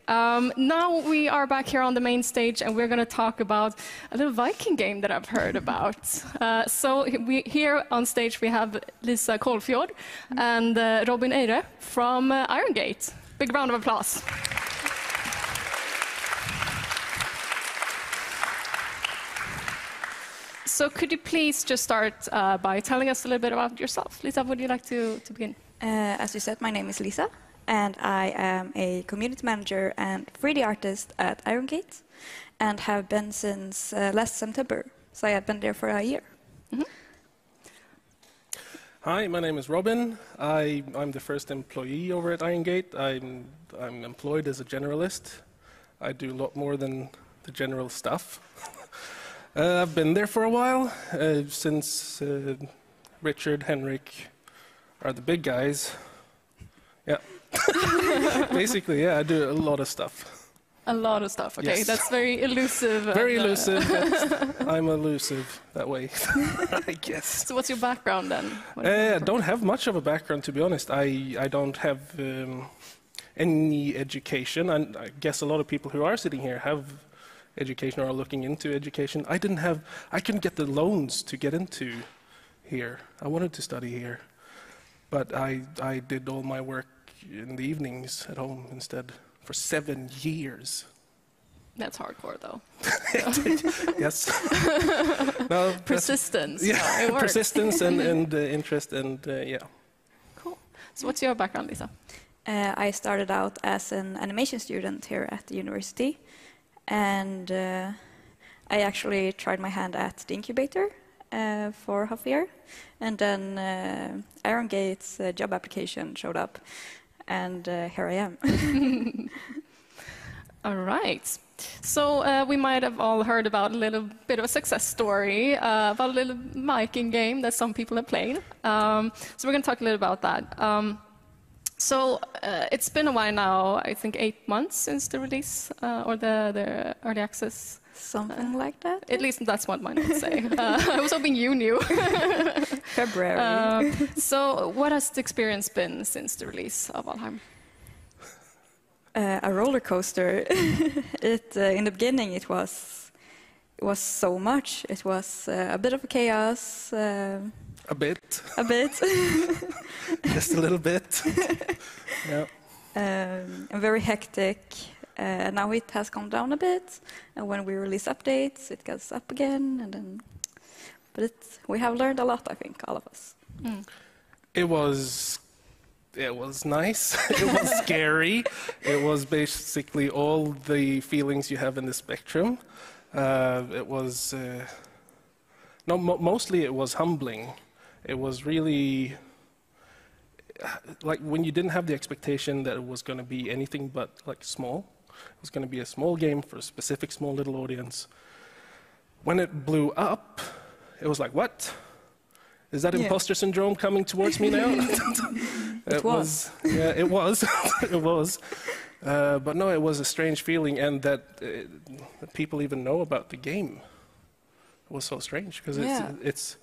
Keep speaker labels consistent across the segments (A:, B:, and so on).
A: Now we are back here on the main stage, and we're going to talk about a little Viking game that I've heard about. Here on stage we have Lisa Kolfjord and Robin Eyre from Eyre. Big round of applause. So could you please just start by telling us a little bit about yourself? Lisa, would you like to begin?
B: As you said, my name is Lisa, and I am a community manager and 3D artist at Eyre, and have been since last September. So I have been there for a year.
A: Mm-hmm.
C: Hi, my name is Robin. I'm the first employee over at Eyre. I'm employed as a generalist. I do a lot more than the general stuff. I've been there for a while, since Richard, Henrik are the big guys. Yeah. Basically, yeah, I do a lot of stuff.
A: A lot of stuff, okay.
C: Yes.
A: That's very elusive.
C: Very elusive. I'm elusive that way, I guess.
A: So what's your background then?
C: I don't have much of a background, to be honest. I don't have any education, and I guess a lot of people who are sitting here have education or are looking into education. I couldn't get the loans to get into here. I wanted to study here, but I did all my work in the evenings at home instead for 7 years.
A: That's hardcore, though.
C: Yes. No,
A: persistence.
C: Yeah, persistence and interest and yeah.
A: Cool. So what's your background, Lisa?
B: I started out as an animation student here at the university, and I actually tried my hand at the incubator for half a year, and then Eyre's job application showed up, and here I am.
A: All right. So we might have all heard about a little bit of a success story, about a little Viking game that some people have played. So we're going to talk a little about that. So it's been a while now, I think 8 months since the release or the early access.
B: Something like that?
A: At least that's what my notes say. I was hoping you knew.
B: February.
A: So what has the experience been since the release of Valheim?
B: A roller coaster. In the beginning it was so much. It was a bit of a chaos.
C: A bit.
B: A bit.
C: Just a little bit. Yeah.
B: And very hectic. Now it has calmed down a bit, and when we release updates, it goes up again, and then. But we have learned a lot, I think, all of us.
A: Mm.
C: It was nice. It was scary. It was basically all the feelings you have in the spectrum. It was mostly it was humbling. It was really like when you didn't have the expectation that it was going to be anything but like small. It was going to be a small game for a specific small little audience. When it blew up, it was like, what? Is that imposter syndrome coming towards me now?
B: It was.
C: Yeah, it was. It was. But no, it was a strange feeling, and that people even know about the game. It was so strange, because it's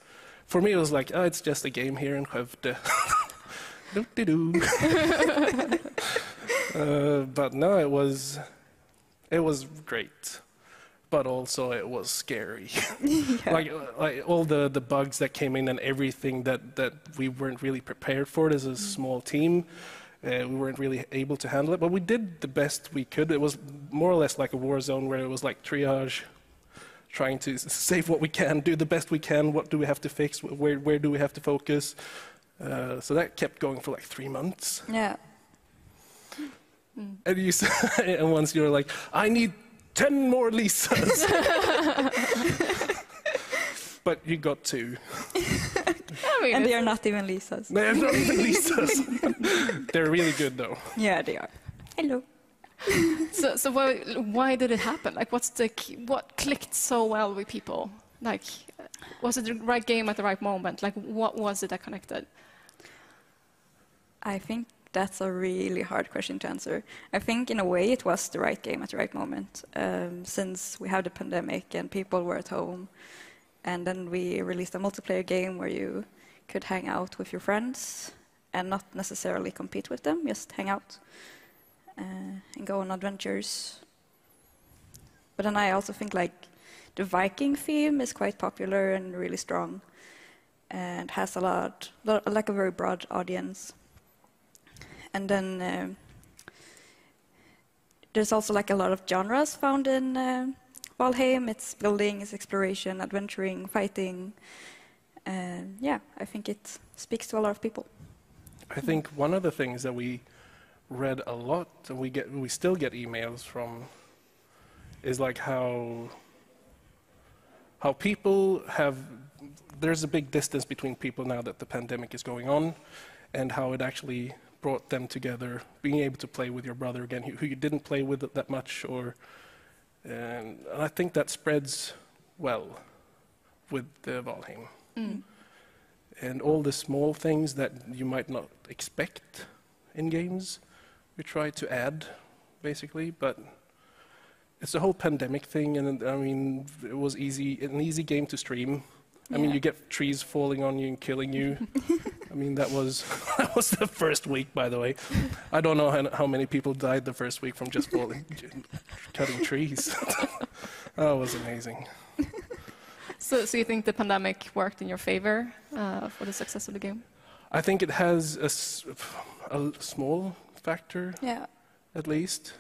C: for me, it was like, oh, it's just a game here in Skövde. But no, it was great, but also it was scary. like all the bugs that came in and everything that we weren't really prepared for it as a small team. We weren't really able to handle it, but we did the best we could. It was more or less like a war zone where it was like triage, trying to save what we can, do the best we can. What do we have to fix? Where do we have to focus? So that kept going for like 3 months.
B: Yeah.
C: And and once you're like, I need 10 more Lisas. But you got 2.
B: And they are not even Lisas.
C: They're not even Lisas. They're really good though.
B: Yeah, they are. Hello.
A: So why did it happen? Like, what clicked so well with people? Like, was it the right game at the right moment? Like, what was it that connected?
B: I think that's a really hard question to answer. I think in a way it was the right game at the right moment, since we had the pandemic and people were at home, and then we released a multiplayer game where you could hang out with your friends and not necessarily compete with them, just hang out. and go on adventures. But then I also think like the Viking theme is quite popular and really strong, and has like a very broad audience. And then there's also like a lot of genres found in Valheim. It's building, it's exploration, adventuring, fighting. And yeah, I think it speaks to a lot of people.
C: I think one of the things that we read a lot, and we still get emails from, is like how people have. There's a big distance between people now that the pandemic is going on, and how it actually brought them together, being able to play with your brother again, who you didn't play with that much, and I think that spreads well with the Valheim.
B: Mm.
C: And all the small things that you might not expect in games, we try to add, basically. But it's the whole pandemic thing, and I mean, it was an easy game to stream. I mean, you get trees falling on you and killing you. I mean, that was the first week, by the way. I don't know how many people died the first week from just cutting trees. That was amazing.
A: So you think the pandemic worked in your favor for the success of the game?
C: I think it has a small factor, at least.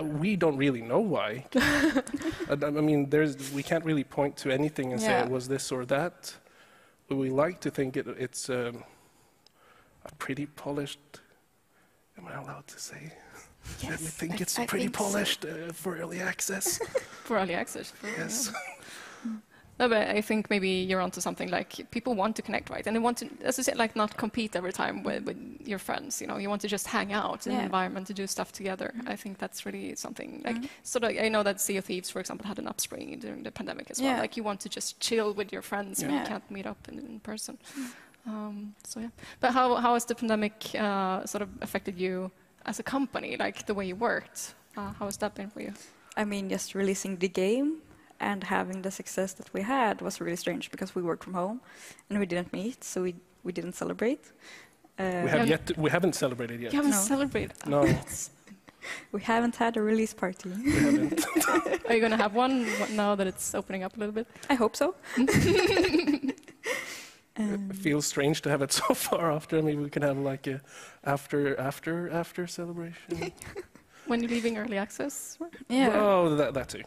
C: We don't really know why. I mean, we can't really point to anything and say it was this or that. But we like to think it's a pretty polished. Am I allowed to say?
B: Yes,
C: we think it's pretty polished for early access.
A: For early access.
C: Yes.
A: No, but I think maybe you're onto something. Like, people want to connect, right? And they want to, as I said, like, not compete every time with your friends. You know, you want to just hang out in an environment to do stuff together. I think that's really something. Like, sort of, I know that Sea of Thieves, for example, had an upspring during the pandemic as well. Like, you want to just chill with your friends when you can't meet up in person. So yeah. But how has the pandemic sort of affected you as a company, like the way you worked? How has that been for you?
B: I mean, just releasing the game and having the success that we had was really strange because we worked from home and we didn't meet, so we didn't celebrate.
C: We haven't celebrated yet.
A: You haven't celebrated?
C: No.
B: We haven't had a release party.
C: We haven't.
A: Are you going to have one now that it's opening up a little bit?
B: I hope so.
C: It feels strange to have it so far after. I mean, we can have like a after celebration.
A: When you're leaving early access?
B: Yeah.
C: Oh, that too.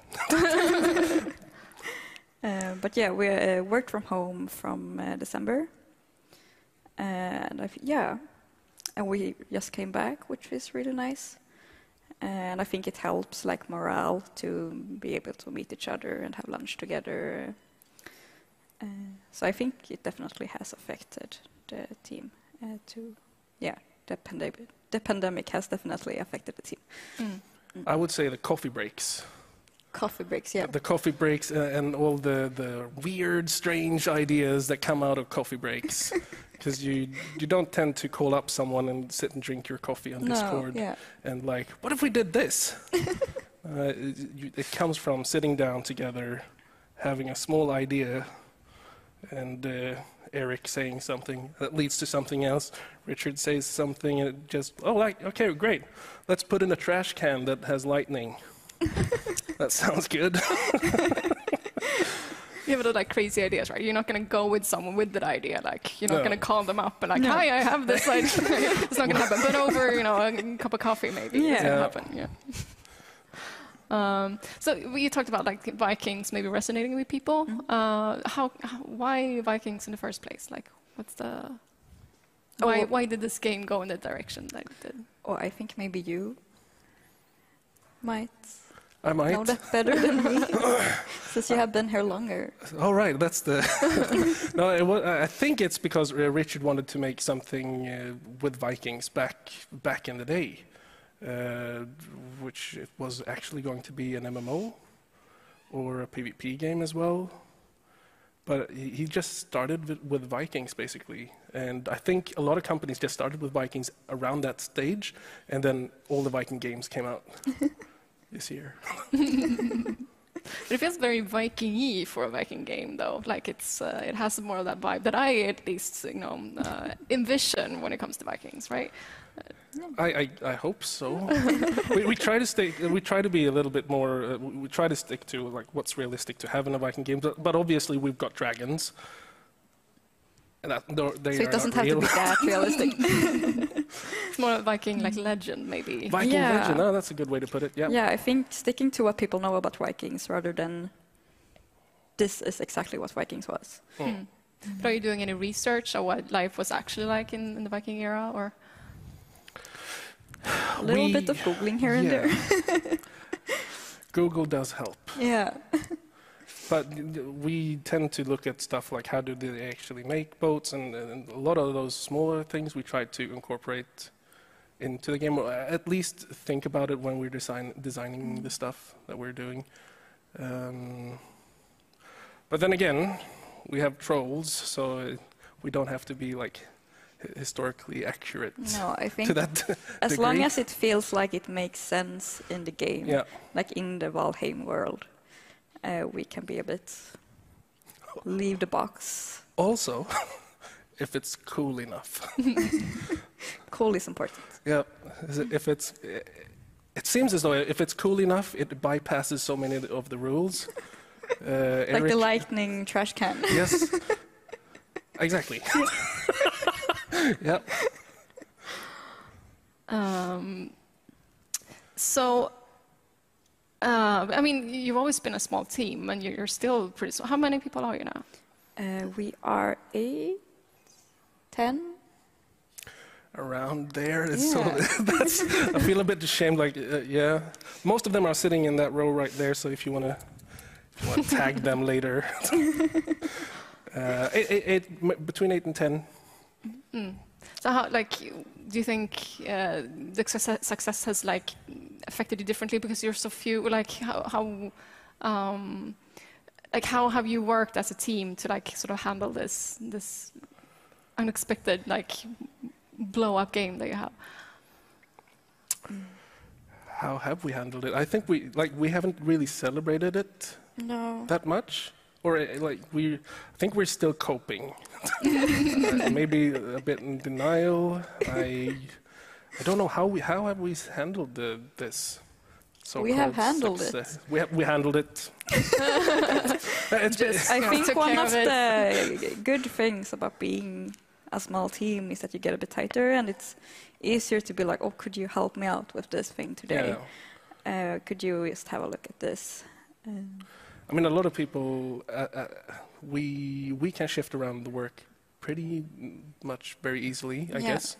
B: But yeah, we worked from home from December, and and we just came back, which is really nice. And I think it helps like morale to be able to meet each other and have lunch together. So I think it definitely has affected the team. The pandemic has definitely affected the team.
C: I would say the coffee breaks.
B: Coffee breaks, yeah.
C: The coffee breaks and all the weird, strange ideas that come out of coffee breaks. Because you don't tend to call up someone and sit and drink your coffee on Discord and like, what if we did this? It comes from sitting down together, having a small idea, and Eric saying something that leads to something else. Richard says something and it just, okay, great. Let's put in a trash can that has lightning. That sounds good.
A: You have like crazy ideas, right? You're not going to go with someone with that idea. Like, you're not going to call them up and like, hi, I have this idea. It's not going to happen. But over, a cup of coffee maybe. It's going to happen, So you talked about like Vikings maybe resonating with people. Why Vikings in the first place? Like, what's the why did this game go in the direction that it did?
B: Or I think maybe you might
C: know
B: that better than me, since you have been here longer.
C: Oh right, that's the. No, I think it's because Richard wanted to make something with Vikings back in the day. Which it was actually going to be an MMO or a PvP game as well. But he just started with Vikings, basically. And I think a lot of companies just started with Vikings around that stage, and then all the Viking games came out this year.
A: But it feels very Viking-y for a Viking game, though. Like it has more of that vibe that I at least envision when it comes to Vikings, right?
C: I hope so. we try to stay. We try to be a little bit more. We try to stick to like what's realistic to have in a Viking game. But obviously we've got dragons. And they
B: So it doesn't have to be that realistic.
A: It's more Viking like legend, maybe.
C: Viking legend. Oh, that's a good way to put it. Yeah.
B: Yeah, I think sticking to what people know about Vikings rather than this is exactly what Vikings was.
A: Mm. But are you doing any research on what life was actually like in the Viking era, or?
B: A little bit of Googling here and there.
C: Google does help.
B: Yeah.
C: But we tend to look at stuff like how do they actually make boats, and a lot of those smaller things we try to incorporate into the game, or at least think about it when we're designing the stuff that we're doing. But then again, we have trolls, so we don't have to be like historically accurate.
B: No, I think
C: to that
B: as
C: degree.
B: long as it feels like it makes sense in the game, like in the Valheim world, we can be a bit leave the box.
C: Also, if it's cool enough.
B: Cool is important.
C: Yeah, if it seems as though if it's cool enough, it bypasses so many of the rules.
B: Like the lightning trash can.
C: Yes, exactly. Yeah.
A: So, I mean, you've always been a small team, and you're still pretty small. How many people are you now?
B: We are 8, 10.
C: Around there. So I feel a bit ashamed. Like, yeah, most of them are sitting in that row right there. So if you want to tag them later, between 8 and 10.
A: Mm. So how, like, do you think the success has like affected you differently because you're so few? Like, how have you worked as a team to like sort of handle this unexpected like blow-up game that you have?
C: How have we handled it? I think we haven't really celebrated it that much, or I think we're still coping. Maybe a bit in denial. I don't know how have we handled this.
B: We have handled
C: success. We handled it.
B: I think one of the good things about being a small team is that you get a bit tighter, and it's easier to be like, oh, could you help me out with this thing today? Yeah. Could you just have a look at this?
C: I mean, a lot of people, we can shift around the work pretty much very easily, I guess.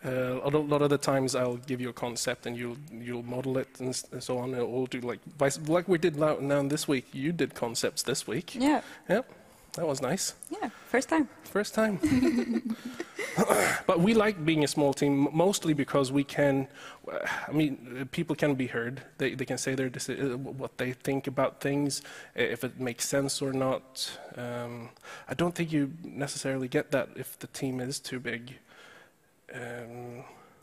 C: A lot of the times I'll give you a concept and you'll model it and so on. We'll do like we did now this week. You did concepts this week.
B: Yeah.
C: Yeah, that was nice.
B: Yeah, first time.
C: First time. But we like being a small team mostly because we can. I mean, people can be heard. They can say what they think about things, if it makes sense or not. I don't think you necessarily get that if the team is too big.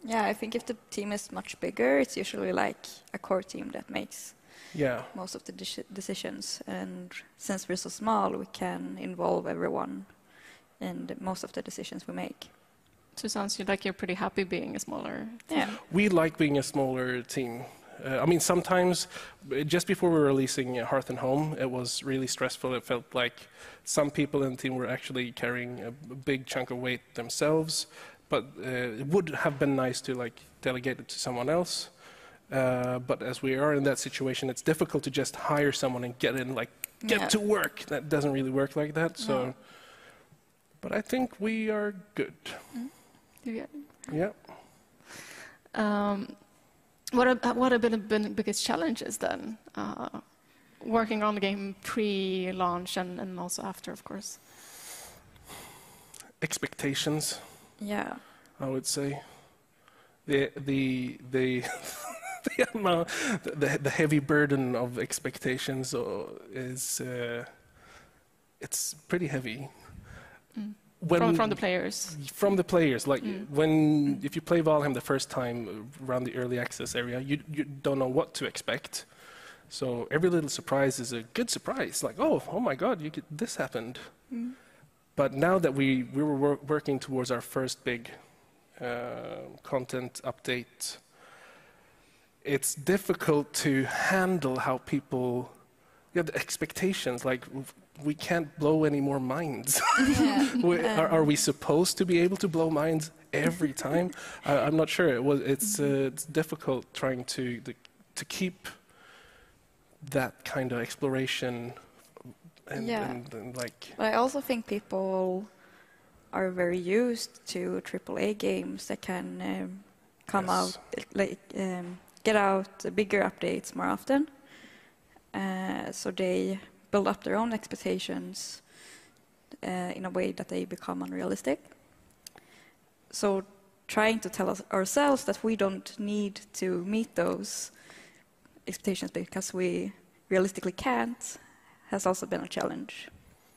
B: Yeah, I think if the team is much bigger, it's usually like a core team that makes most of the decisions. And since we're so small, we can involve everyone in most of the decisions we make.
A: So it sounds like you're pretty happy being a smaller team.
B: Yeah.
C: We like being a smaller team. I mean, sometimes, just before we were releasing Hearth and Home, it was really stressful. It felt like some people in the team were actually carrying a big chunk of weight themselves. But it would have been nice to like delegate it to someone else. But as we are in that situation, it's difficult to just hire someone and get to work. That doesn't really work like that. So, but I think we are good. Yeah.
A: What have been the biggest challenges then? Working on the game pre-launch and also after, of course.
C: Expectations.
B: Yeah,
C: I would say the amount, the heavy burden of expectations is it's pretty heavy.
A: From the players.
C: From the players, like if you play Valheim the first time around the early access area, you don't know what to expect. So every little surprise is a good surprise. Like, oh my God, this happened. But now that we were working towards our first big content update, it's difficult to handle how people, the expectations. Like, we can't blow any more minds. Are we supposed to be able to blow minds every time? I'm not sure. It's difficult trying to keep that kind of exploration and like.
B: But I also think people are very used to AAA games that can come out, like get out bigger updates more often. So they build up their own expectations in a way that they become unrealistic. So trying to tell ourselves that we don't need to meet those expectations because we realistically can't has also been a challenge.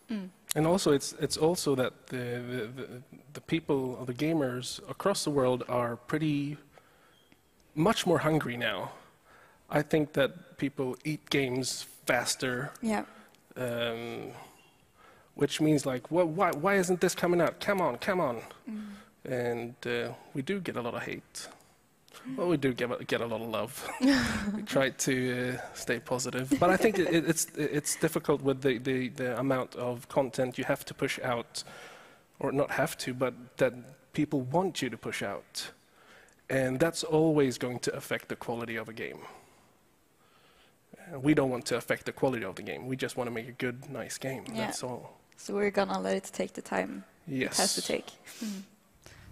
C: And also, it's also that the people, or the gamers across the world are pretty much more hungry now. I think that people eat games faster.
B: Yeah.
C: Which means like, well, why isn't this coming out? Come on. And we do get a lot of hate. Well, we do get a lot of love. We try to stay positive, but I think it's difficult with the amount of content you have to push out, or not have to, but that people want you to push out, and that's always going to affect the quality of a game. We don't want to affect the quality of the game. We just want to make a good, nice game.
B: Yeah.
C: That's all.
B: So we're gonna let it take the time it has to take.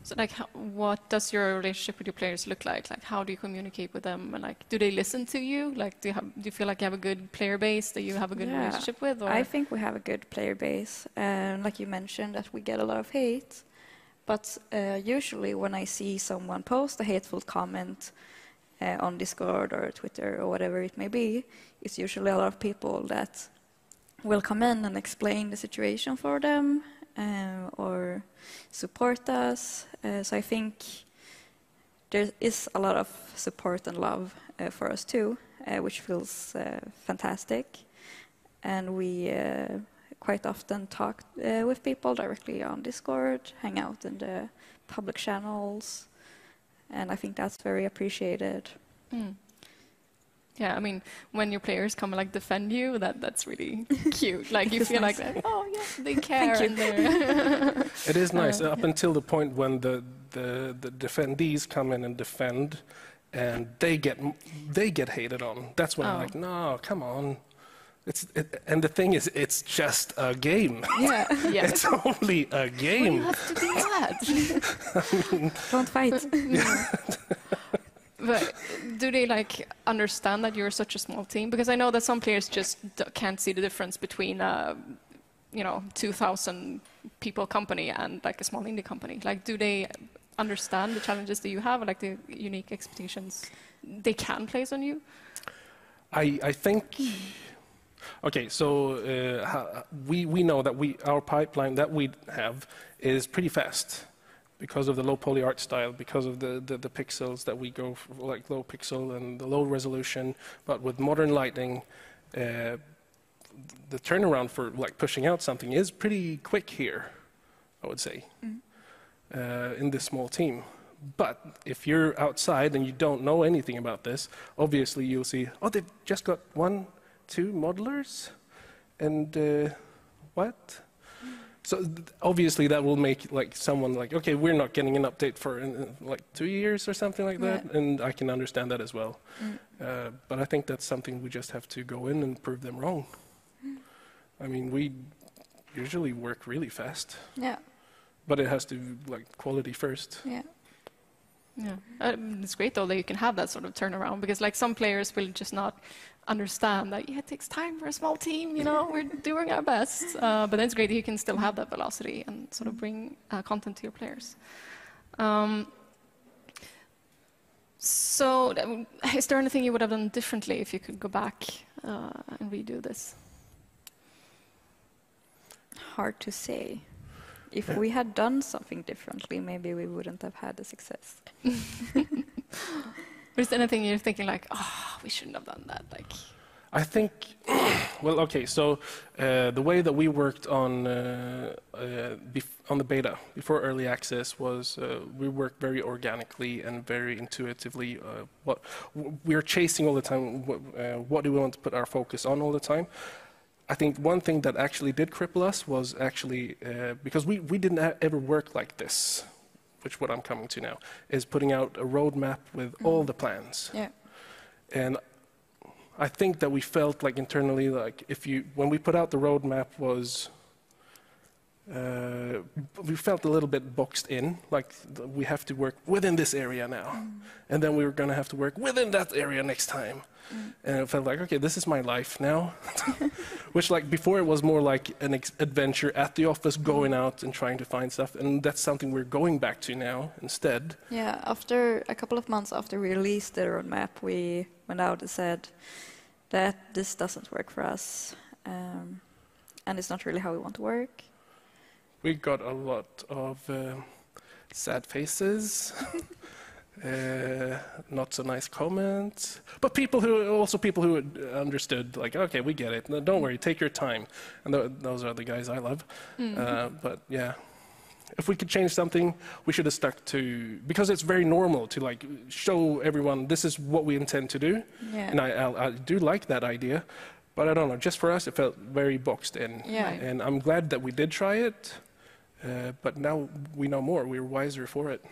A: So, like, what does your relationship with your players look like? Like, how do you communicate with them? And, like, do they listen to you? Like, do you feel like you have a good player base that you have a good relationship with? Or?
B: I think we have a good player base. Like you mentioned, that we get a lot of hate. But usually when I see someone post a hateful comment on Discord or Twitter or whatever it may be, it's usually a lot of people that will come in and explain the situation for them or support us. So I think there is a lot of support and love for us too, which feels fantastic. And we quite often talk with people directly on Discord, hang out in the public channels, and I think that's very appreciated.
A: Yeah, I mean, when your players come and like defend you, that's really cute. Like you feel like, oh yeah, they care.
B: Thank you.
C: It is nice up until the point when the defendees come in and defend, and they get hated on. That's when I'm like, no, come on. And the thing is, it's just a game.
B: Yeah.
C: It's only a game.
A: Why do you have to do that?
B: Don't fight.
A: But do they like understand that you're such a small team? Because I know that some players just can't see the difference between 2,000 people company and like a small indie company. Like, do they understand the challenges that you have, or like the unique expectations they can place on you?
C: I think. Okay, so we know that our pipeline that we have is pretty fast. Because of the low poly art style, because of the pixels that we go for, like low pixel and the low resolution, but with modern lighting, the turnaround for like pushing out something is pretty quick here, I would say, in this small team. But if you're outside and you don't know anything about this, obviously you'll see, oh, they've just got 1, 2 modelers, and what? So obviously that will make like someone like, okay, we're not getting an update for like 2 years or something like that, and I can understand that as well. But I think that's something we just have to go in and prove them wrong. I mean, we usually work really fast.
B: Yeah.
C: But it has to like quality first.
B: Yeah.
A: Yeah, it's great though that you can have that sort of turnaround, because like some players will just not understand that it takes time for a small team, we're doing our best, but then it's great that you can still have that velocity and sort of bring content to your players. So is there anything you would have done differently if you could go back and redo this?
B: Hard to say. If we had done something differently, maybe we wouldn't have had the success.
A: But is there anything you're thinking like, we shouldn't have done that? Like,
C: I think, well, okay, so the way that we worked on the beta before early access was we worked very organically and very intuitively. We are chasing all the time. What do we want to put our focus on all the time? I think one thing that actually did cripple us was actually because we didn't ever work like this, which what I'm coming to now is putting out a roadmap with all the plans.
B: Yeah.
C: And I think that we felt like internally, like when we put out the roadmap was, we felt a little bit boxed in, like we have to work within this area now. And then we were going to have to work within that area next time. And it felt like, okay, this is my life now. Which like before it was more like an adventure at the office, going out and trying to find stuff. And that's something we're going back to now instead.
B: Yeah, after a couple of months after we released the roadmap, we went out and said that this doesn't work for us. And it's not really how we want to work.
C: We got a lot of sad faces. Not so nice comments, but people who understood, like, okay, we get it. No, don't worry, take your time. And those are the guys I love. But yeah, if we could change something, we should have stuck to, because it's very normal to like show everyone this is what we intend to do. Yeah. And I do like that idea, but I don't know. Just for us, it felt very boxed in.
B: Yeah.
C: And I'm glad that we did try it, but now we know more. We're wiser for it.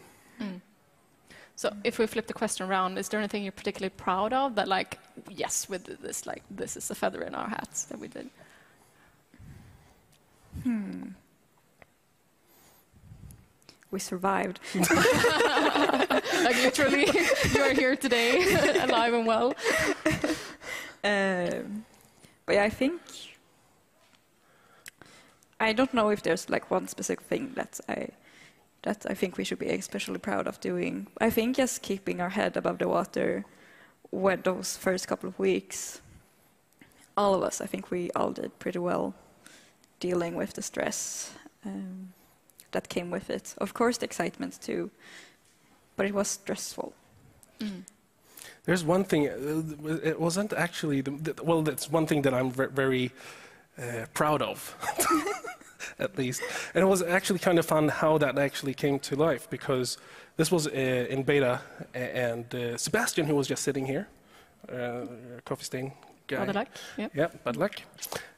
A: So if we flip the question around, is there anything you're particularly proud of that, like, yes, we did this, like, this is a feather in our hats that we did?
B: We survived.
A: Like literally, you are here today, alive and well.
B: But yeah, I don't know if there's like one specific thing that I think we should be especially proud of doing. I think just keeping our head above the water when those first couple of weeks, all of us, I think we all did pretty well dealing with the stress that came with it. Of course, the excitement too, but it was stressful.
C: There's one thing, it wasn't actually, well, that's one thing that I'm very proud of. At least. And it was actually kind of fun how that actually came to life, because this was in beta, and Sebastian, who was just sitting here, coffee stain guy.
A: Bad luck. Yep.
C: Yeah, bad luck.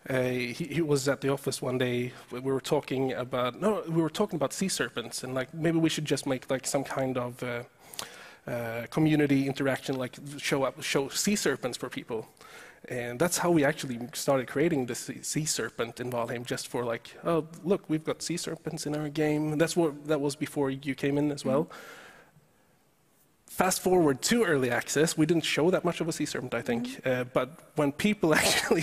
C: He was at the office one day. We were talking about sea serpents, and like maybe we should just make like some kind of community interaction, like show sea serpents for people. And that's how we actually started creating the sea serpent in Valheim, just for like, oh, look, we've got sea serpents in our game. That was before you came in as well. Fast forward to early access, we didn't show that much of a sea serpent, I think. But when people actually,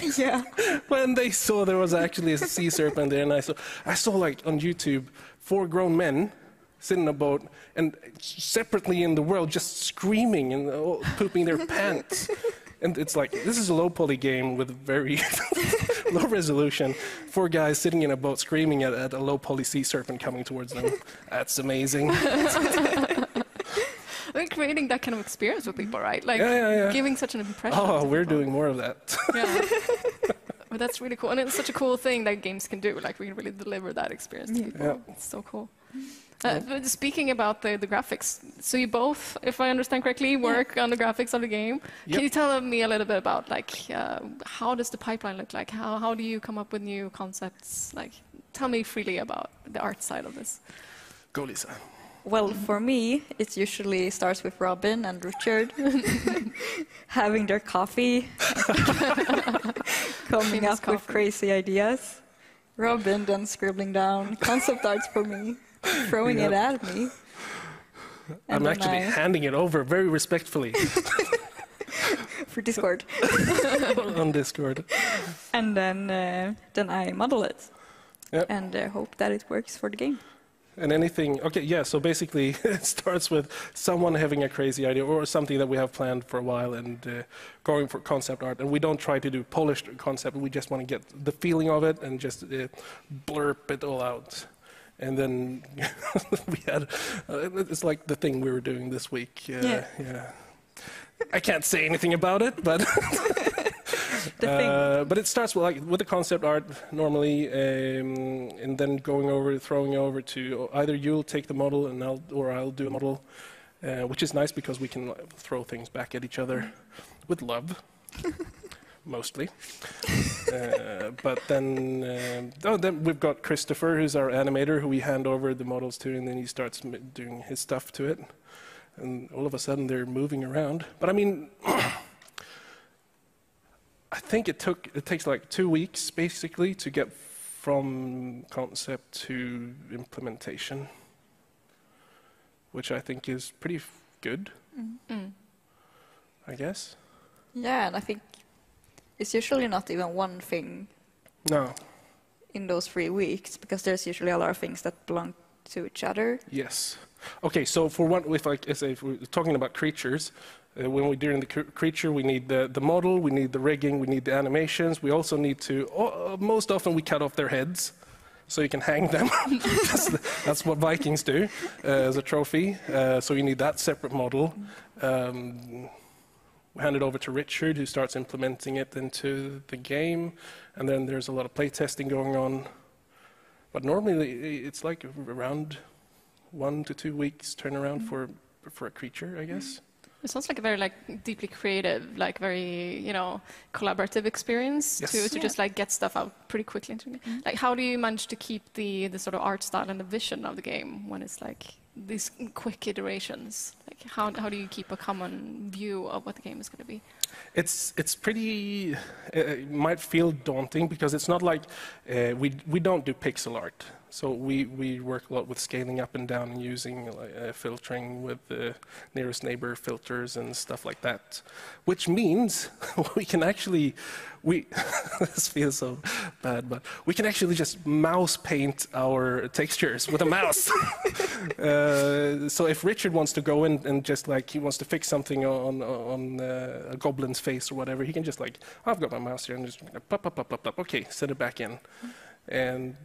C: when they saw there was actually a sea serpent there, and I saw like on YouTube 4 grown men sitting in a boat, and separately in the world just screaming and pooping their pants. And it's like, this is a low poly game with very low resolution. 4 guys sitting in a boat screaming at a low poly sea serpent coming towards them. That's amazing.
A: I mean, creating that kind of experience with people, right? Like giving such an impression.
C: Oh, we're doing more of that.
A: Yeah. But that's really cool. And it's such a cool thing that games can do. Like we can really deliver that experience to people. Yeah. It's so cool. But speaking about the graphics, so you both, if I understand correctly, work on the graphics of the game. Yep. Can you tell me a little bit about like how does the pipeline look like? How do you come up with new concepts? Like, tell me freely about the art side of this.
C: Go, Lisa.
B: Well, for me, it usually starts with Robin and Richard having their coffee, coming up with crazy ideas. Robin then scribbling down concept arts for me. Throwing it at me.
C: I'm actually handing it over very respectfully.
B: For Discord.
C: On Discord.
B: And then I model it. Yep. And hope that it works for the game.
C: And anything, okay, yeah, so basically it starts with someone having a crazy idea or something that we have planned for a while and going for concept art. And we don't try to do polished concept, we just want to get the feeling of it and just blurb it all out. And then we had, it's like the thing we were doing this week. Yeah. I can't say anything about it, but But it starts with the concept art normally, and then throwing over to either you'll take the model and I'll do a model, which is nice because we can throw things back at each other with love, mostly. But then we've got Christopher, who's our animator, who we hand over the models to, and then he starts doing his stuff to it. And all of a sudden they're moving around. But I mean, I think it takes like 2 weeks basically to get from concept to implementation, which I think is pretty good, I guess.
B: Yeah, and I think it's usually not even one thing.
C: No.
B: In those 3 weeks, because there's usually a lot of things that belong to each other.
C: Yes. Okay, so for one, if we're talking about creatures, when we're doing the creature, we need the model, we need the rigging, we need the animations. We also need to, most often we cut off their heads so you can hang them. That's what Vikings do as a trophy. So you need that separate model. We hand it over to Richard, who starts implementing it into the game. And then there's a lot of play testing going on. But normally it's like around 1 to 2 weeks turnaround for a creature, I guess.
A: It sounds like a very deeply creative, very collaborative experience. Yes. To just get stuff out pretty quickly. Like, how do you manage to keep the sort of art style and the vision of the game when it's these quick iterations? Like, how do you keep a common view of what the game is going to be?
C: It's pretty. It might feel daunting because it's not like we don't do pixel art. So we work a lot with scaling up and down and using filtering with the nearest neighbor filters and stuff like that, which means we can actually this feels so bad, but we can actually just mouse paint our textures with a mouse. So if Richard wants to go in and just he wants to fix something on a goblin's face or whatever, he can just I've got my mouse here and just pop, okay, set it back in. And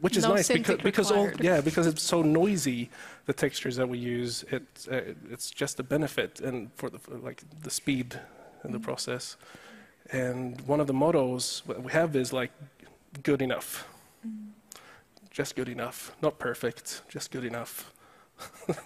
C: which is nice because it's so noisy, the textures that we use, it's just a benefit and for the speed in the process. And one of the mottos we have is good enough. Just good enough, not perfect, just good enough.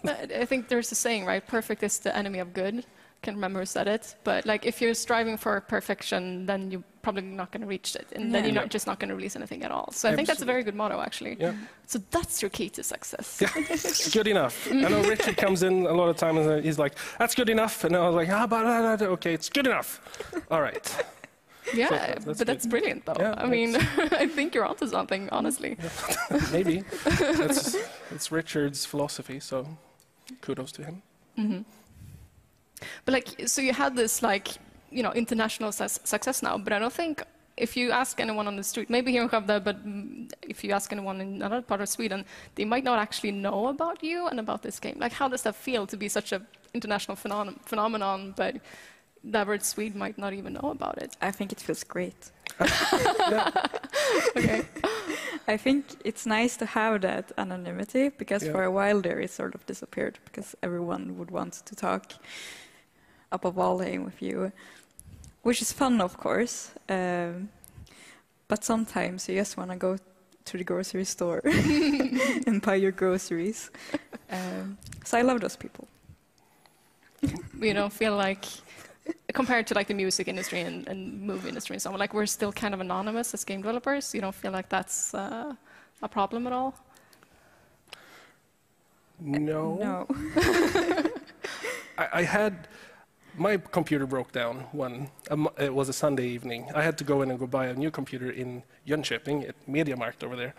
A: I think there's a saying, right? Perfect is the enemy of good. Can't remember who said it, but if you're striving for perfection, then you're probably not going to reach it, and then you're just not going to release anything at all. So I think that's a very good motto, actually. Yeah. So that's your key to success. Yeah.
C: Good enough. I know Richard comes in a lot of times and he's like, "That's good enough," and I was like, "How about that? Okay, it's good enough." All right.
A: Yeah, so that's brilliant, though.
C: Yeah,
A: I mean, I think you're onto something, honestly.
C: Maybe. It's Richard's philosophy, so kudos to him.
A: Mm-hmm. But so you had this international success now, but I don't think if you ask anyone on the street, maybe here in Skövde, but if you ask anyone in another part of Sweden, they might not actually know about you and about this game. How does that feel to be such an international phenomenon, but the average Swede might not even know about it?
B: I think it feels great.
A: Okay.
B: I think it's nice to have that anonymity, because for a while there it sort of disappeared, because everyone would want to talk about Valheim with you, which is fun, of course, but sometimes you just want to go to the grocery store and buy your groceries. So I love those people.
A: You don't feel compared to the music industry and movie industry and so on, we're still kind of anonymous as game developers? You don't feel like that's a problem at all?
C: No. I had... My computer broke down it was a Sunday evening. I had to go in and go buy a new computer in Jönköping at MediaMarkt over there.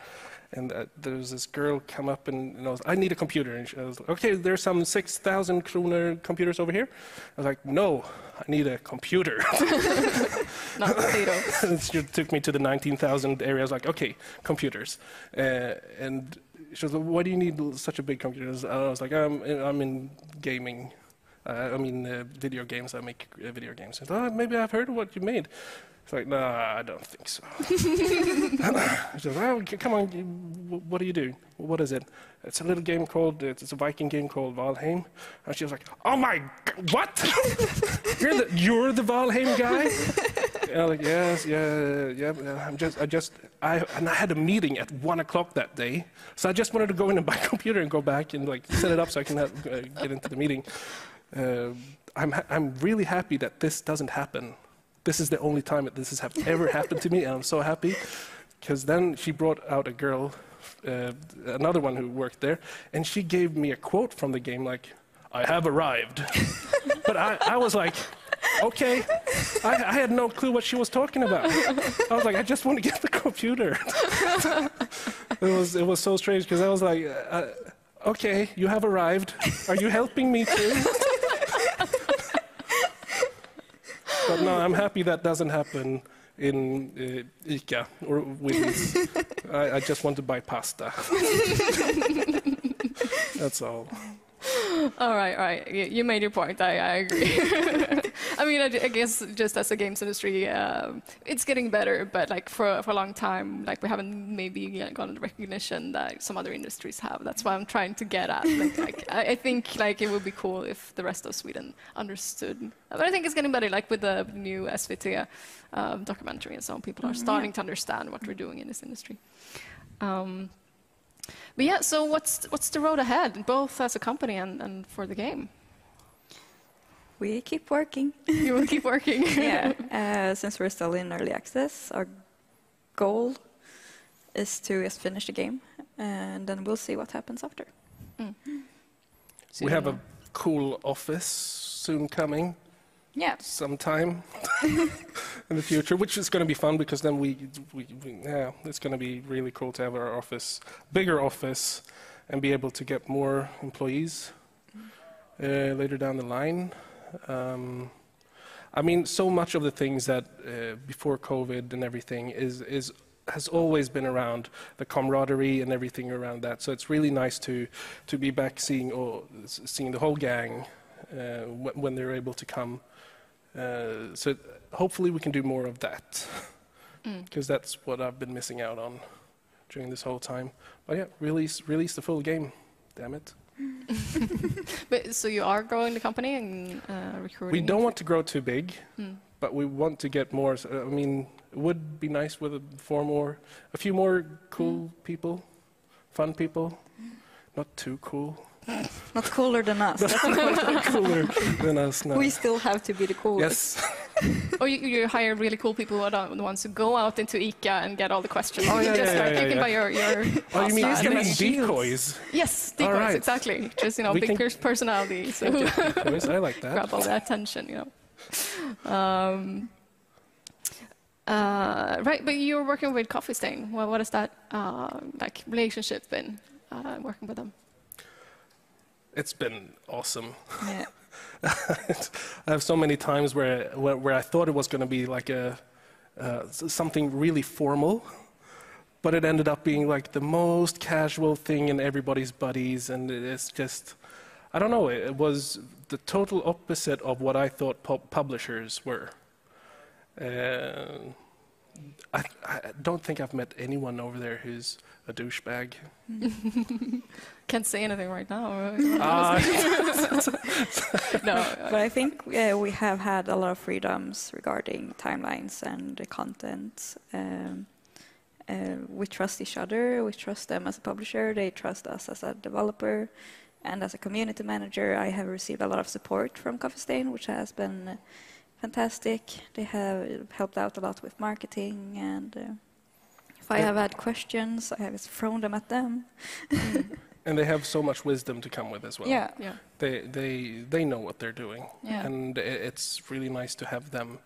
C: And there was this girl come up and I was, "I need a computer." And I was like, "Okay, there's some 6,000 kronor computers over here." I was like, "No, I need a computer."
A: Not potatoes.
C: She took me to the 19,000 area. I was like, "Okay, computers." And she was like, "Why do you need such a big computer?" I was like, I'm in gaming. Video games. I make video games. And, maybe I've heard of what you made. It's like, "Nah, I don't think so." She goes, "Come on, what do you do? What is it?" "It's a little game it's a Viking game called Valheim." And she was like, "Oh my, what? You're the Valheim guy?" Yeah, like, yes, yeah. And I had a meeting at 1 o'clock that day, so I just wanted to go in and buy a computer and go back and like set it up so I can get into the meeting. I'm really happy that this doesn't happen. This is the only time that this has ever happened to me, and I'm so happy, because then she brought out a girl, another one who worked there, and she gave me a quote from the game like, "I have arrived." But I was like, okay, I had no clue what she was talking about. I was like, I just want to get the computer. It was so strange, because I was like, okay, you have arrived. Are you helping me too? But no, I'm happy that doesn't happen in ICA or Willys. I just want to buy pasta. That's all.
A: All right. You made your point. I agree. I mean, I guess just as a games industry, it's getting better, but like for a long time, like we haven't maybe gotten the recognition that some other industries have. That's why I'm trying to get at. Like I think like it would be cool if the rest of Sweden understood. But I think it's getting better, like with the new SVT documentary and so on. People are starting to understand what we're doing in this industry. But yeah, so what's the road ahead, both as a company and for the game?
B: We keep working.
A: You will keep working.
B: Yeah, since we're still in early access, our goal is to just finish the game, and then we'll see what happens after.
A: So
C: we have a cool office soon coming.
B: Yeah.
C: Sometime in the future, which is going to be fun, because then it's going to be really cool to have our bigger office, and be able to get more employees later down the line. I mean, so much of the things that before COVID and everything has always been around the camaraderie and everything around that. So it's really nice to be back seeing the whole gang when they're able to come. So hopefully we can do more of that, because that's what I've been missing out on during this whole time. But yeah, release the full game, damn it.
A: But so you are growing the company and recruiting?
C: We don't want to grow too big, but we want to get more. I mean, it would be nice with a few more cool people, fun people, not too cool.
B: Not cooler than us.
C: Not cooler than us, no.
B: We still have to be the coolest.
C: Yes.
A: Or you hire really cool people who are the ones who go out into ICA and get all the questions.
C: Oh, yeah,
A: You can buy your
C: Oh, you mean
A: shields.
C: decoys?
A: Yes, decoys,
C: right.
A: exactly. Just, big personality. So
C: Decoys, I like that.
A: grab all the attention, Right, but you're working with Coffee Stain. Well, what has that relationship been, working with them?
C: It's been awesome.
B: Yeah.
C: I have so many times where I thought it was going to be like something really formal, but it ended up being like the most casual thing in everybody's buddies, and it's just, I don't know, it was the total opposite of what I thought publishers were. I don't think I've met anyone over there who's a douchebag.
A: Can't say anything right now. No.
B: But I think we have had a lot of freedoms regarding timelines and the content. We trust each other. We trust them as a publisher. They trust us as a developer. And as a community manager, I have received a lot of support from Coffee Stain, which has been fantastic. They have helped out a lot with marketing, and if I have had questions, I have just thrown them at them.
C: And they have so much wisdom to come with as well.
B: Yeah.
C: They know what they're doing, and it's really nice to have them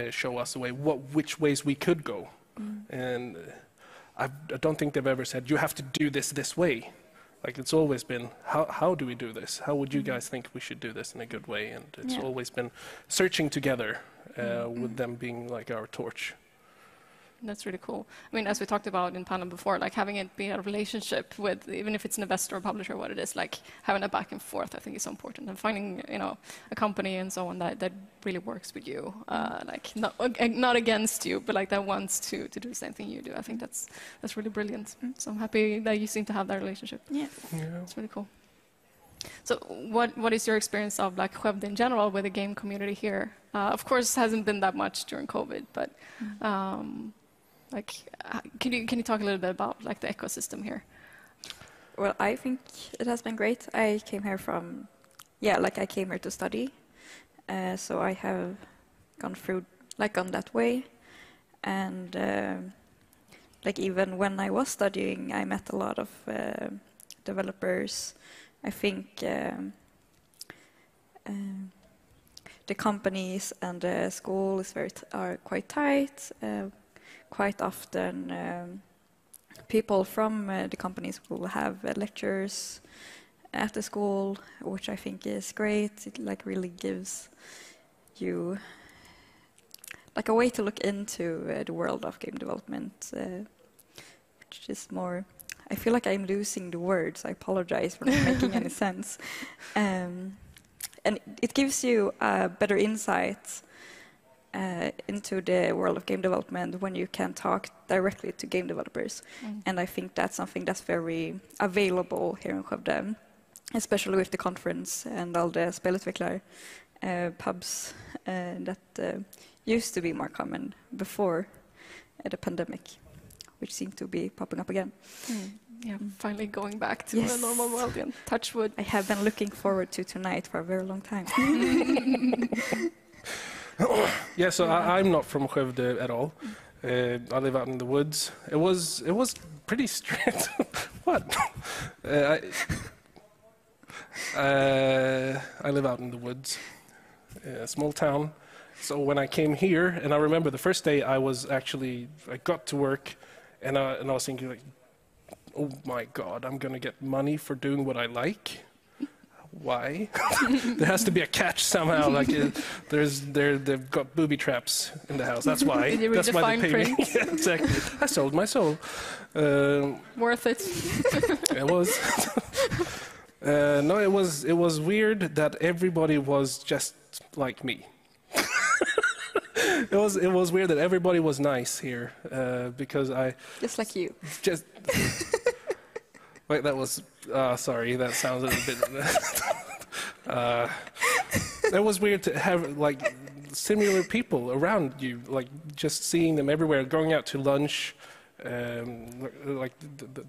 C: show us the way, which ways we could go. And I don't think they've ever said you have to do this way. Like, it's always been, how do we do this? How would you guys think we should do this in a good way? And it's always been searching together, with them being like our torch.
A: That's really cool. I mean, as we talked about in panel before, like having it be a relationship with, even if it's an investor or publisher, what it is, like having a back and forth, I think is so important. And finding, a company and so on that really works with you, like not against you, but like that wants to do the same thing you do. I think that's really brilliant. So I'm happy that you seem to have that relationship.
B: Yeah.
A: It's really cool. So what is your experience of like Skövde in general with the game community here? Of course, it hasn't been that much during COVID, but like, can you talk a little bit about like the ecosystem here?
B: Well, I think it has been great. I came here I came here to study, so I have gone that way, and like even when I was studying, I met a lot of developers. I think the companies and the school is are quite tight. Quite often, people from the companies will have lectures after school, which I think is great. It like really gives you like a way to look into the world of game development, which is more. I feel like I'm losing the words. I apologize for not making any sense. And it gives you a better insight into the world of game development when you can talk directly to game developers. And I think that's something that's very available here in Skövde, especially with the conference and all the spelutvecklar pubs that used to be more common before the pandemic, which seem to be popping up again.
A: Yeah, finally going back to the normal world again. Touch wood.
B: I have been looking forward to tonight for a very long time.
C: Yeah, so I'm not from Skövde at all. I live out in the woods. It was pretty strict. What? I live out in the woods, a small town. So when I came here, and I remember the first day I got to work, and I was thinking like, oh my God, I'm gonna get money for doing what I like. Why? There has to be a catch somehow. Like they've got booby traps in the house. That's why.
A: Did you read
C: That's
A: the
C: why
A: fine
C: they pay me.
A: print?
C: Yeah, exactly. I sold my soul.
A: Worth it.
C: It was. No, it was weird that everybody was just like me. It was weird that everybody was nice here because I
B: Just like you.
C: just. Wait, that was. Sorry, that sounds a little bit. It was weird to have like similar people around you, like just seeing them everywhere, going out to lunch, like the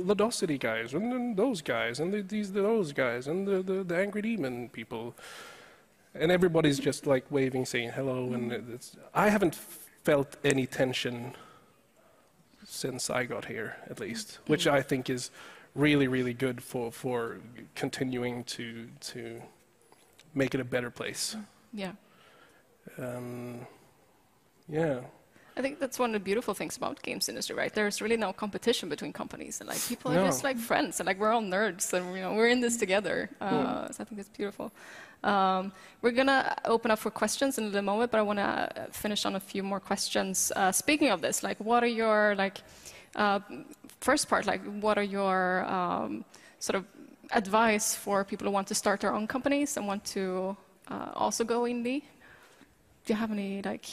C: Ludosity guys, and then those guys, and those guys, and the Angry Demon people, and everybody's just like waving, saying hello, and I haven't felt any tension since I got here, at least, which I think is really, really good for continuing to make it a better place.
A: Yeah.
C: Yeah.
A: I think that's one of the beautiful things about games industry, right? There's really no competition between companies, and like people are just like friends, and like we're all nerds, and we're in this together. So I think that's beautiful. We're gonna open up for questions in a little moment, but I want to finish on a few more questions. Speaking of this, like, what are your first part? Like, what are your sort of advice for people who want to start their own companies and want to also go indie? Do you have any like?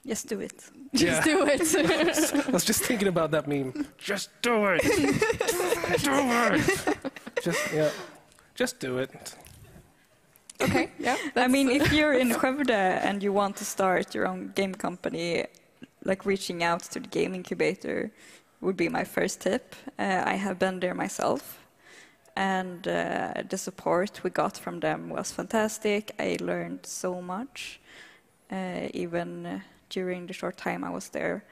B: Just do it.
A: Just do it.
C: I was just thinking about that meme. Just do it. Do it. Just do it.
A: Okay. Yeah.
B: I mean, if you're in Skövde and you want to start your own game company, like reaching out to the game incubator would be my first tip. I have been there myself, and the support we got from them was fantastic. I learned so much, even during the short time I was there.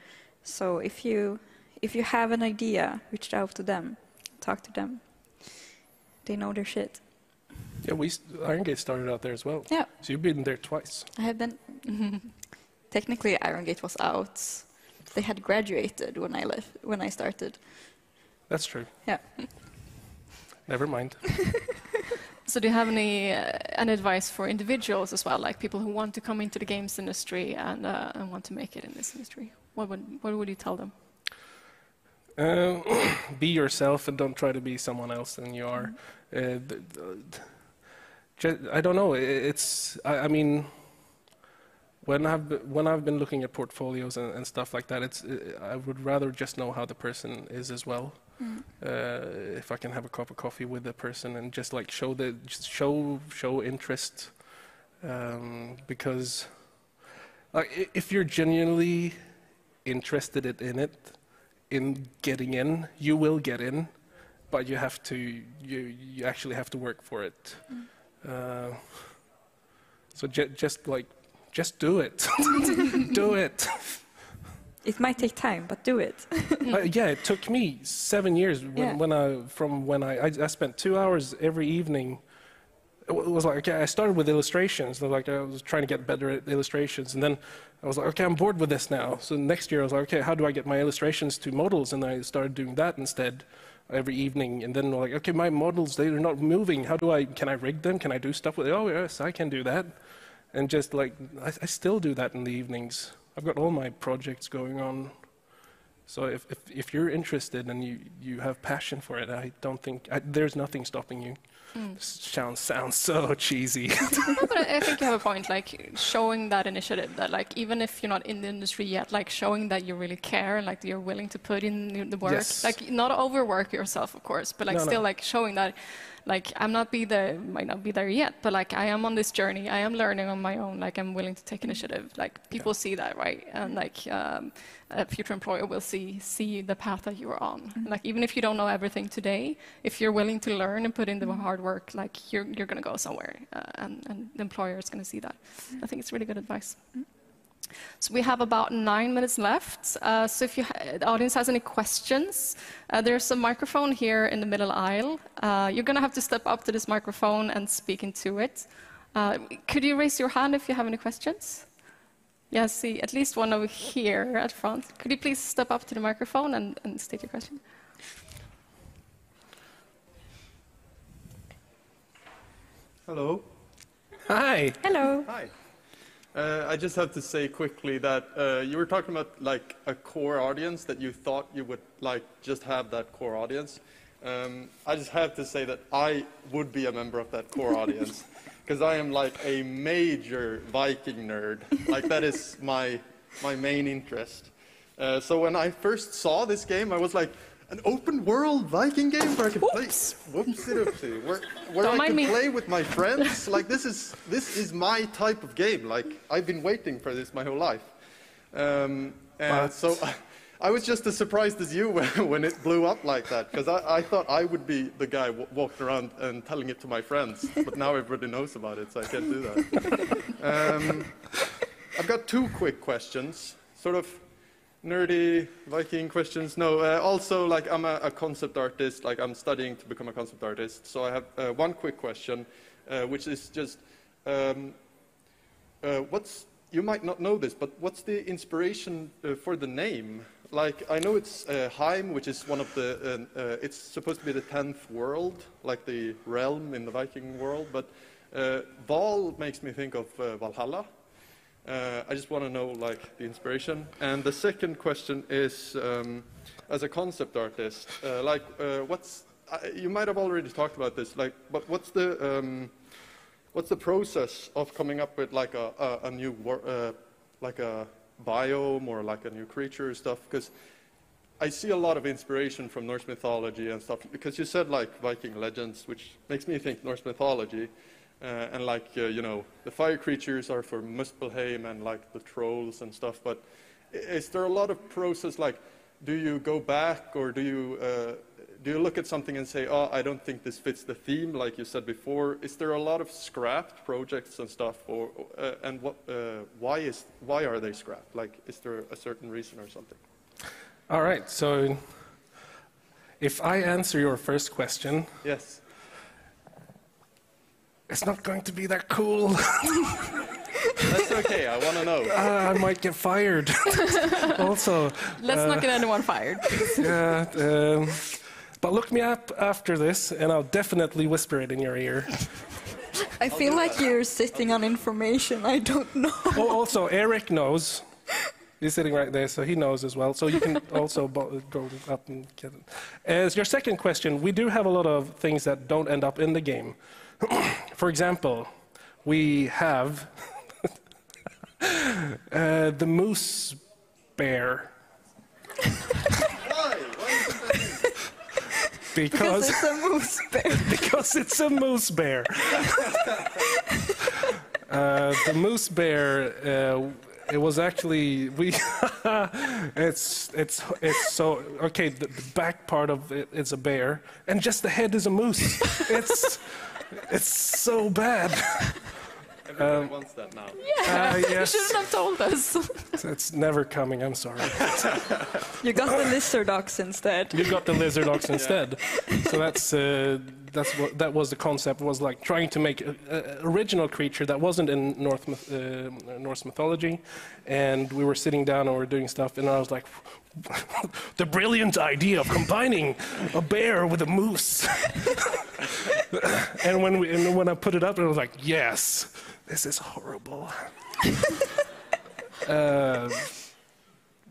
B: So if you have an idea, reach out to them, talk to them. They know their shit.
C: Yeah, Iron Gate started out there as well.
B: Yeah.
C: So you've been there twice.
B: I have been. Technically, Iron Gate was out. They had graduated when I started.
C: That's true.
B: Yeah.
C: Never mind.
A: So do you have any advice for individuals as well, like people who want to come into the games industry and want to make it in this industry? What would you tell them?
C: Be yourself and don't try to be someone else than you are. I don't know. I mean, when I've been looking at portfolios and stuff like that, I would rather just know how the person is as well. If I can have a cup of coffee with the person and just like show interest, because if you're genuinely interested in it, in getting in, you will get in, but you actually have to work for it. So just do it. Do it.
B: It might take time, but do it.
C: Yeah, it took me 7 years when I spent 2 hours every evening. It was like, okay, I started with illustrations. Like I was trying to get better at illustrations, and then I was like, okay, I'm bored with this now. So next year I was like, okay, how do I get my illustrations to models? And I started doing that instead every evening. And then like, okay, my models, they're not moving. Can I rig them? Can I do stuff with it? Oh yes, I can do that. And just like, I still do that in the evenings. I've got all my projects going on. So if you're interested and you have passion for it, I don't think there's nothing stopping you. Sounds so cheesy.
A: No, but I think you have a point, like showing that initiative, that like even if you're not in the industry yet, like showing that you really care, like you're willing to put in the work,
C: Yes.
A: like not overwork yourself, of course, but like still like showing that, like might not be there yet, but like I am on this journey, I am learning on my own, like I'm willing to take initiative, like people see that, right? And like a future employer will see the path that you're on. Like even if you don't know everything today, if you're willing to learn and put in the hard work, like you're going to go somewhere, and the employer is going to see that. I think it's really good advice. So we have about 9 minutes left. So if the audience has any questions, there's a microphone here in the middle aisle. You're going to have to step up to this microphone and speak into it. Could you raise your hand if you have any questions? Yeah, I see at least one over here at front. Could you please step up to the microphone and state your question?
D: Hello.
C: Hi.
B: Hello.
D: Hi. I just have to say quickly that you were talking about like a core audience that you thought you would like just have that core audience. I just have to say that I would be a member of that core audience because I am like a major Viking nerd. Like that is my main interest. So when I first saw this game, I was like, an open world Viking game where I can play. Whoopsie-doopsie. Where I can play with my friends. Like this is my type of game. Like I've been waiting for this my whole life. And so I was just as surprised as you when it blew up like that, because I thought I would be the guy walking around and telling it to my friends. But now everybody knows about it, so I can't do that. I've got 2 quick questions, sort of nerdy Viking questions. No, also like I'm a concept artist, like I'm studying to become a concept artist. So I have 1 quick question, which is just, you might not know this, but what's the inspiration for the name? Like I know it's Heim, which is one of the, it's supposed to be the 10th world, like the realm in the Viking world, but Val makes me think of Valhalla. I just want to know like the inspiration. And the second question is, as a concept artist, like you might have already talked about this, like, but what's the process of coming up with like a new like a biome or like a new creature or stuff? Because I see a lot of inspiration from Norse mythology and stuff, because you said like Viking legends, which makes me think Norse mythology. And like, you know, the fire creatures are for Muspelheim and like the trolls and stuff, but is there a lot of process, like, do you go back or do you look at something and say, oh, I don't think this fits the theme, like you said before? Is there a lot of scrapped projects and stuff, or, and why are they scrapped? Like, is there a certain reason or something?
C: All right, so if I answer your first question.
D: Yes.
C: It's not going to be that cool.
D: That's okay, I want to know.
C: I might get fired. Also.
A: Let's not get anyone fired.
C: Yeah, but look me up after this, and I'll definitely whisper it in your ear.
B: I feel like you're sitting on information I don't know.
C: Oh, also, Eric knows. He's sitting right there, so he knows as well. So you can also go up and get it. As your second question, we do have a lot of things that don't end up in the game. For example, we have The moose bear.
D: Why? Why is it
C: Because
B: it's a moose bear.
C: because it's a moose bear. The moose bear. It was actually it's so okay. The back part of it is a bear, and just the head is a moose. It's so bad.
D: Everybody wants that now.
A: You
C: Yes,
A: shouldn't have told us.
C: it's never coming. I'm sorry.
B: You got the lizard ox instead.
C: You got the lizard ox instead. So that was the concept. Was like trying to make an original creature that wasn't in Norse mythology, and we were sitting down and we were doing stuff, and I was like, the brilliant idea of combining a bear with a moose. And when I put it up, I was like, yes, this is horrible.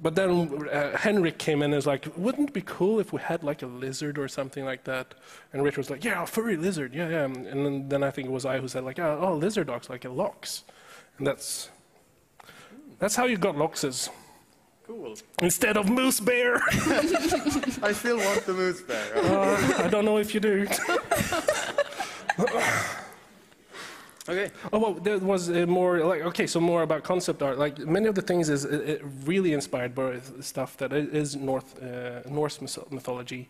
C: But then Henrik came in and was like, wouldn't it be cool if we had like a lizard or something like that? And Rich was like, yeah, a furry lizard, yeah. And then I think it was I who said like, oh, lizard dogs, like a lox. And that's how you got loxes.
D: Cool.
C: Instead of moose bear.
D: I still want the moose bear.
C: I don't know if you do.
D: Okay.
C: Oh, well, there was more like, okay, so more about concept art. Like many of the things is really inspired by stuff that is Norse mythology.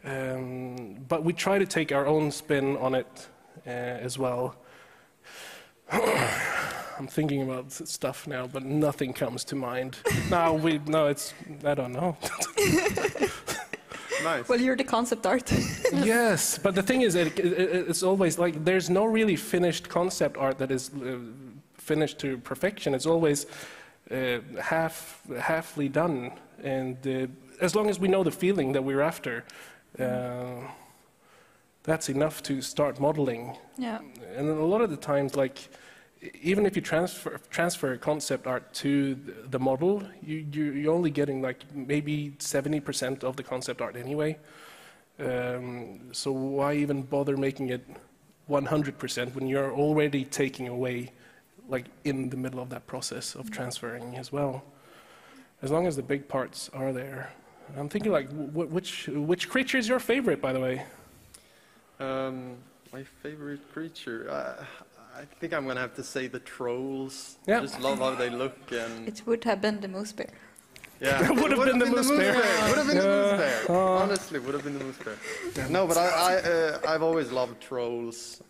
C: But we try to take our own spin on it as well. I'm thinking about stuff now, but nothing comes to mind. I don't know.
D: Nice.
B: Well, you're the concept art.
C: Yes, but the thing is, it's always like there's no really finished concept art that is finished to perfection. It's always halfly done, and as long as we know the feeling that we're after, that's enough to start modeling.
B: Yeah.
C: And a lot of the times, like even if you transfer concept art to the model, you're only getting like maybe 70% of the concept art anyway. So why even bother making it 100% when you're already taking away, like in the middle of that process of transferring as well? As long as the big parts are there. I'm thinking like, which creature is your favorite, by the way?
D: My favorite creature. I think I'm gonna have to say the trolls.
C: Yeah.
D: I just love how they look and.
B: It would have been the moose bear.
D: Yeah,
C: It would have been the moose bear.
D: Would have been the moose bear. Honestly, would have been the moose bear. No, but I've always loved trolls.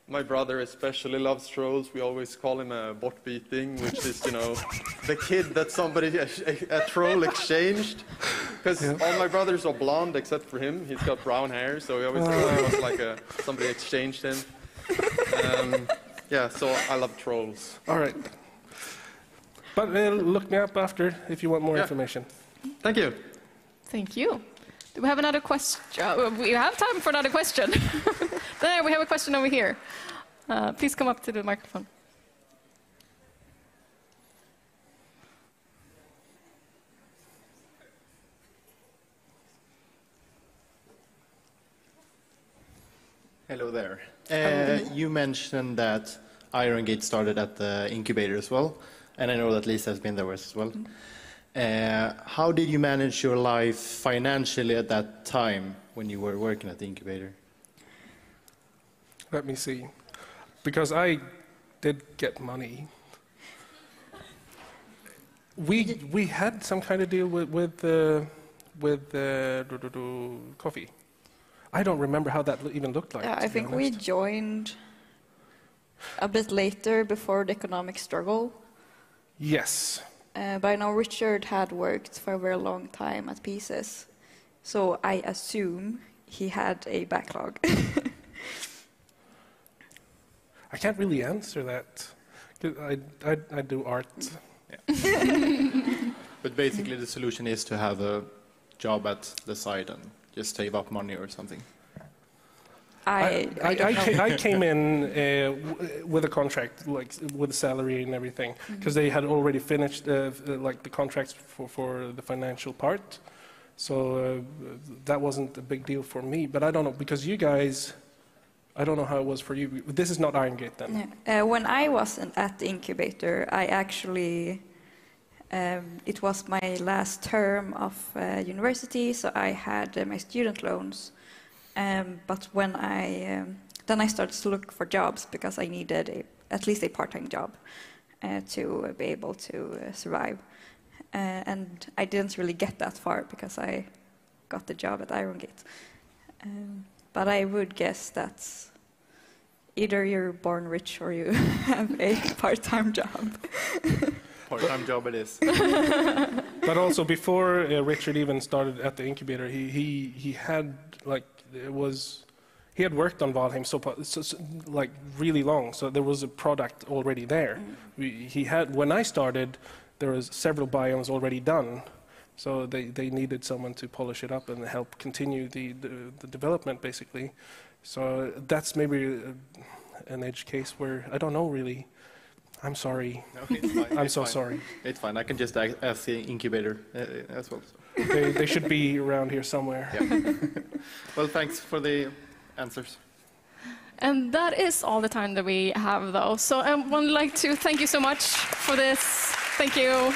D: My brother especially loves trolls. We always call him a bot-beating, which is, the kid that a troll exchanged. Because all my brothers are blonde except for him. He's got brown hair, so we always thought it was like somebody exchanged him. Yeah, so I love trolls.
C: All right. But look me up after if you want more information.
D: Thank you.
A: Thank you. Do we have another question? We have time for another question. There, we have a question over here. Please come up to the microphone.
E: Hello there. You mentioned that Iron Gate started at the incubator as well, and I know that Lisa has been there as well. How did you manage your life financially at that time when you were working at the incubator?
C: Let me see. Because I did get money. We had some kind of deal with coffee. I don't remember how that even looked like.
B: Yeah, I think we joined a bit later before the economic struggle.
C: Yes.
B: But I know Richard had worked for a very long time at Pieces, so I assume he had a backlog.
C: I can't really answer that. I do art.
E: Yeah. But basically the solution is to have a job at the site and just save up money or something.
C: I came in with a contract, like with a salary and everything, because they had already finished like the contracts for the financial part. So that wasn't a big deal for me. But I don't know, because you guys I don't know how it was for you. This is not Iron Gate then.
B: When I was at the incubator, I actually, it was my last term of university, so I had my student loans. But when then I started to look for jobs because I needed at least a part-time job to be able to survive. And I didn't really get that far because I got the job at Iron Gate. But I would guess that's either you're born rich or you have a part-time job.
E: Part-time job it is.
C: But also before Richard even started at the incubator, he had like he had worked on Valheim so like really long, so there was a product already there. He had, when I started, there was several biomes already done, so they needed someone to polish it up and help continue the development basically. So that's maybe an edge case where I don't know really. I'm sorry.
E: No, it's fine.
C: I'm
E: It's
C: so
E: fine.
C: sorry.
E: It's fine. I can just ask the incubator as well. So.
C: They should be around here somewhere.
E: Yeah. Well, thanks for the answers.
A: And that is all the time that we have, though. So I would like to thank you so much for this. Thank you.